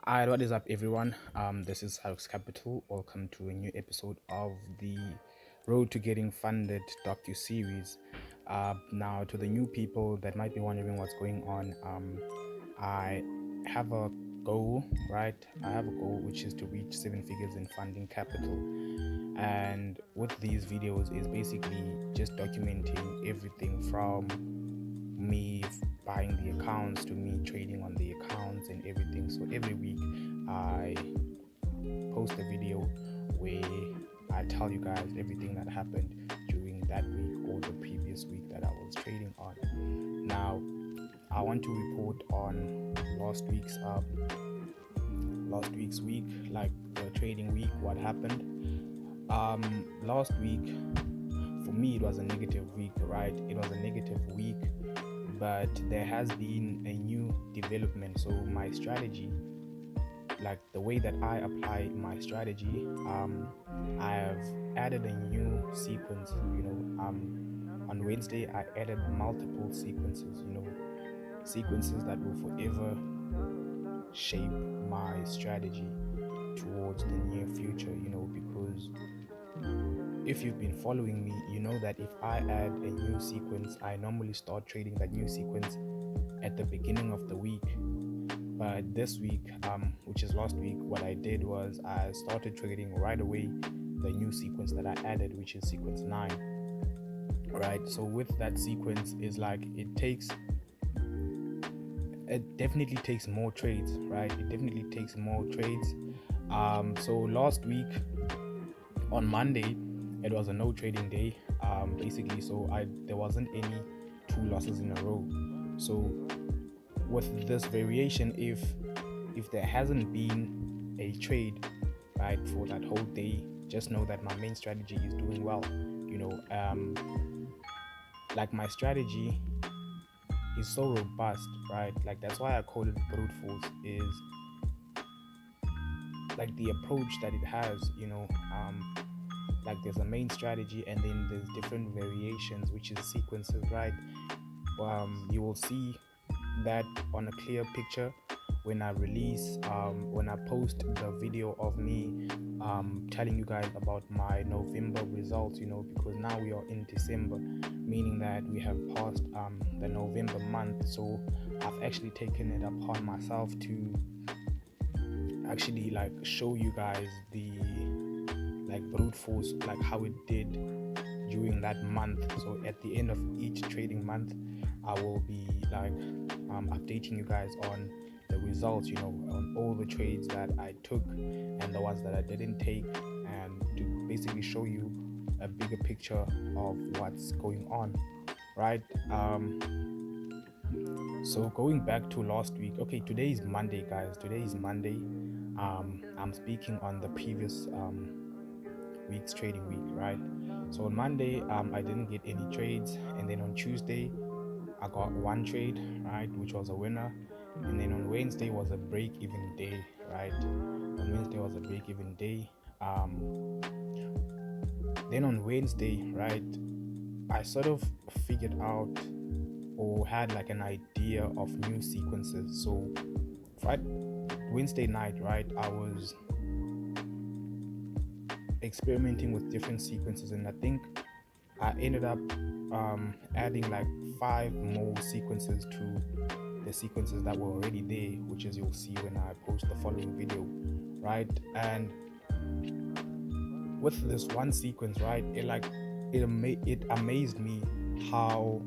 Alright, what is up, everyone? This is Cyrex Capital. Welcome to a new episode of the Road to Getting Funded docu-series. Now, to the new people that might be wondering what's going on, I have a goal, right? I have a goal which is to reach 7 figures in funding capital. And with these videos is basically just documenting everything from me buying the accounts to me trading on the accounts and everything. So every week I post a video where I tell you guys everything that happened during that week or the previous week that I was trading on. Now I want to report on last week's week, like the trading week, what happened. Last week for me it was a negative week, right? It was a negative week, but there has been a new development. So my strategy, like the way that I apply my strategy, I have added a new sequence. On Wednesday I added multiple sequences, sequences that will forever shape my strategy towards the near future, because if you've been following me, you know that if I add a new sequence, I normally start trading that new sequence at the beginning of the week. But this week, which is last week, what I did was I started trading right away the new sequence that I added, which is sequence 9. Right, so with that sequence is like it definitely takes more trades, right? It definitely takes more trades. So last week on Monday it was a no trading day, basically. So there wasn't any 2 losses in a row. So with this variation, if there hasn't been a trade, right, for that whole day, just know that my main strategy is doing well. Like my strategy is so robust, right? Like that's why I call it brute force, is like the approach that it has, like there's a main strategy and then there's different variations, which is sequences, right? You will see that on a clear picture when I post the video of me telling you guys about my November results, because now we are in December, meaning that we have passed the November month. So I've actually taken it upon myself to actually like show you guys the like brute force, like how it did during that month. So at the end of each trading month I will be like updating you guys on the results, on all the trades that I took and the ones that I didn't take, and to basically show you a bigger picture of what's going on, right? So going back to last week, okay, today is Monday, guys. Today is Monday. I'm speaking on the previous week's trading week, right? So on Monday I didn't get any trades, and then on Tuesday I got 1 trade, right, which was a winner. And then on Wednesday was a break-even day, right? On Wednesday was a break-even day. Then on Wednesday, right, I sort of figured out or had like an idea of new sequences. So Wednesday night, right, I was experimenting with different sequences, and I think I ended up adding like 5 more sequences to the sequences that were already there, which is you'll see when I post the following video, right? And with this one sequence, right, it amazed me how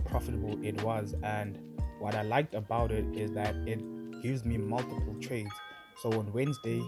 profitable it was. And what I liked about it is that it gives me multiple trades. So on Wednesday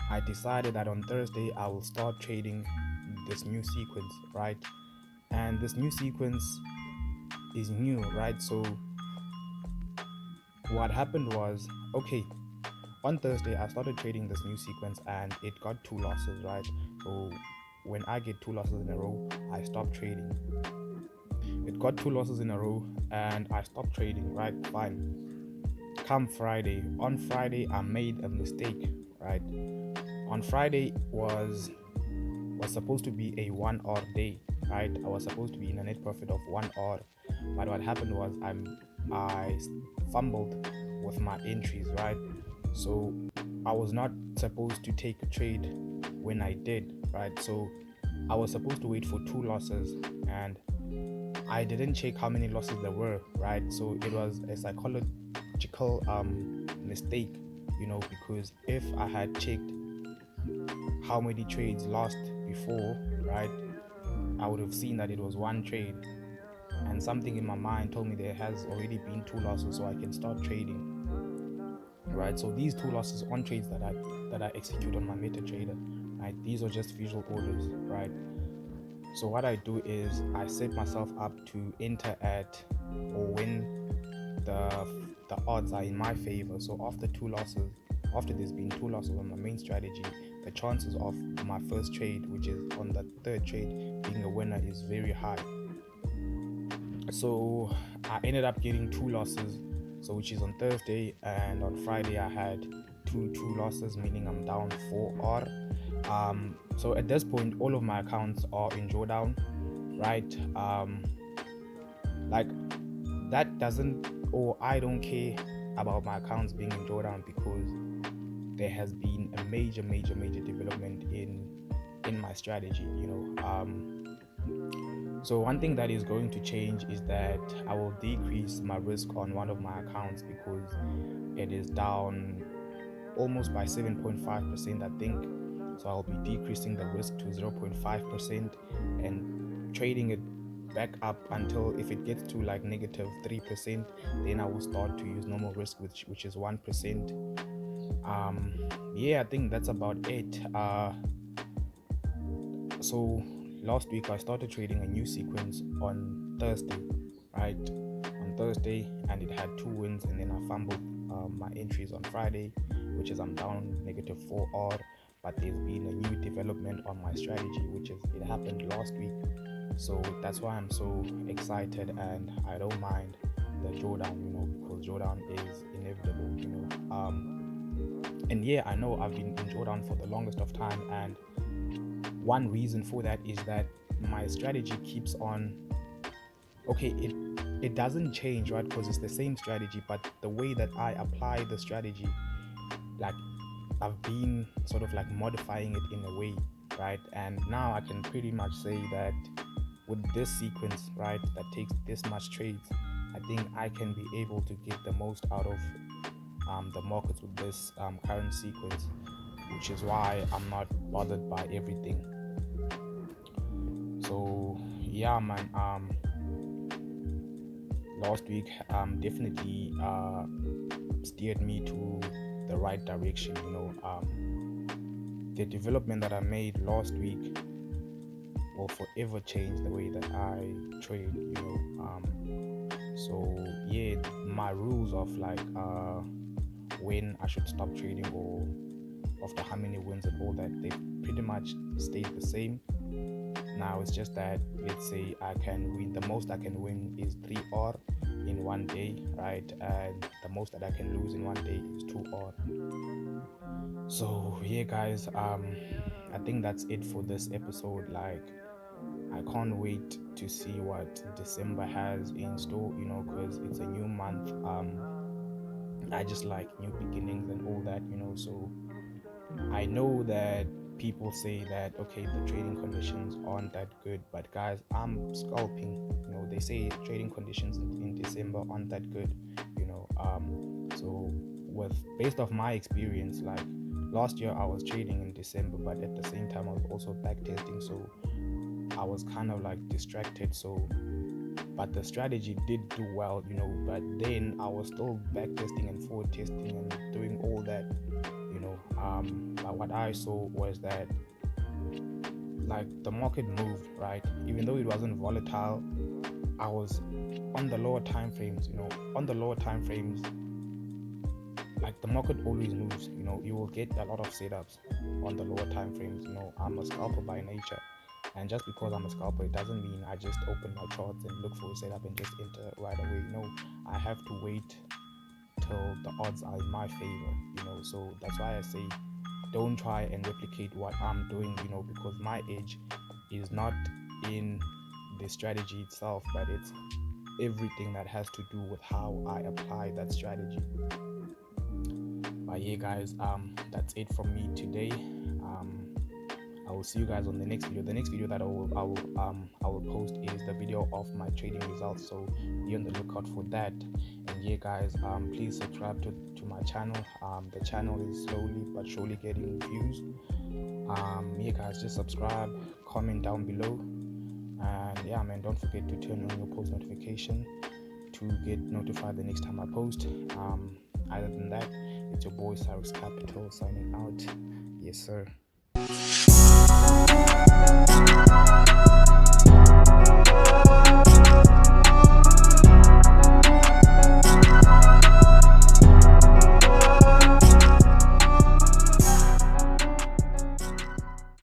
I decided that on Thursday I will start trading this new sequence, right? And this new sequence is new, right? So what happened was, okay, on Thursday I started trading this new sequence and it got 2 losses, right? So when I get 2 losses in a row, I stop trading. It got 2 losses in a row and I stopped trading, right? Fine. Come Friday, on Friday I made a mistake, right? On Friday was supposed to be a 1 hour day, right? I was supposed to be in a net profit of 1 hour, but what happened was I fumbled with my entries, right? So I was not supposed to take a trade when I did, right? So I was supposed to wait for 2 losses, and I didn't check how many losses there were, right? So it was a psychological mistake, because if I had checked how many trades lost before, right, I would have seen that it was one trade, and something in my mind told me there has already been 2 losses, so I can start trading, right? So these 2 losses on trades that I execute on my MetaTrader, right, these are just visual orders, right? So what I do is I set myself up to enter at or when the odds are in my favor. So after there's been 2 losses on my main strategy, the chances of my first trade, which is on the third trade, being a winner is very high. So I ended up getting 2 losses, so which is on Thursday, and on Friday I had two losses, meaning I'm down 4 so at this point all of my accounts are in drawdown, right? Like that doesn't, or I don't care about my accounts being in drawdown, because there has been a major development in my strategy. So one thing that is going to change is that I will decrease my risk on one of my accounts, because it is down almost by 7.5%, I think. So I'll be decreasing the risk to 0.5% and trading it back up until, if it gets to like negative 3%, then I will start to use normal risk, which is 1%. I think that's about it. So last week I started trading a new sequence on Thursday, right? On Thursday, and it had 2 wins, and then I fumbled my entries on Friday, which is I'm down negative 4 odd. But there's been a new development on my strategy, which is it happened last week. So that's why I'm so excited, and I don't mind the drawdown, because drawdown is inevitable, and yeah, I know I've been in drawdown for the longest of time, and one reason for that is that my strategy keeps on, it doesn't change, right? Because it's the same strategy, but the way that I apply the strategy, like I've been sort of like modifying it in a way, right? And now I can pretty much say that with this sequence, right, that takes this much trades, I think I can be able to get the most out of the markets with this current sequence, which is why I'm not bothered by everything. So yeah, man, last week definitely steered me to the right direction. The development that I made last week will forever change the way that I trade. So yeah, my rules of like when I should stop trading, or after how many wins and all that, they pretty much stayed the same. Now it's just that, let's say I can win, the most I can win is 3R in one day, right? And the most that I can lose in one day is 2R. So yeah, guys, I think that's it for this episode. Like, I can't wait to see what December has in store, because it's a new month. I just like new beginnings and all that, so I know that people say that, okay, the trading conditions aren't that good, but guys, I'm scalping. They say trading conditions in December aren't that good, so based off my experience, like last year I was trading in December, but at the same time I was also backtesting, so I was kind of like distracted. So but the strategy did do well, but then I was still backtesting and forward testing and doing all that, but what I saw was that, like, the market moved, right? Even though it wasn't volatile, I was on the lower time frames. Like, the market always moves. You will get a lot of setups on the lower time frames. I'm a scalper by nature, and just because I'm a scalper, it doesn't mean I just open my charts and look for a setup and just enter right away. I have to wait till the odds are in my favor. So that's why I say, don't try and replicate what I'm doing, because my edge is not in the strategy itself, but it's everything that has to do with how I apply that strategy. But yeah, guys, that's it from me today. I will see you guys on the next video. The next video that I will post is the video of my trading results. So be on the lookout for that. And yeah, guys, please subscribe to my channel. The channel is slowly but surely getting views. Yeah, guys, just subscribe, comment down below, and yeah, man, don't forget to turn on your post notification to get notified the next time I post. Other than that, it's your boy Cyrex Capital signing out. Yes, sir.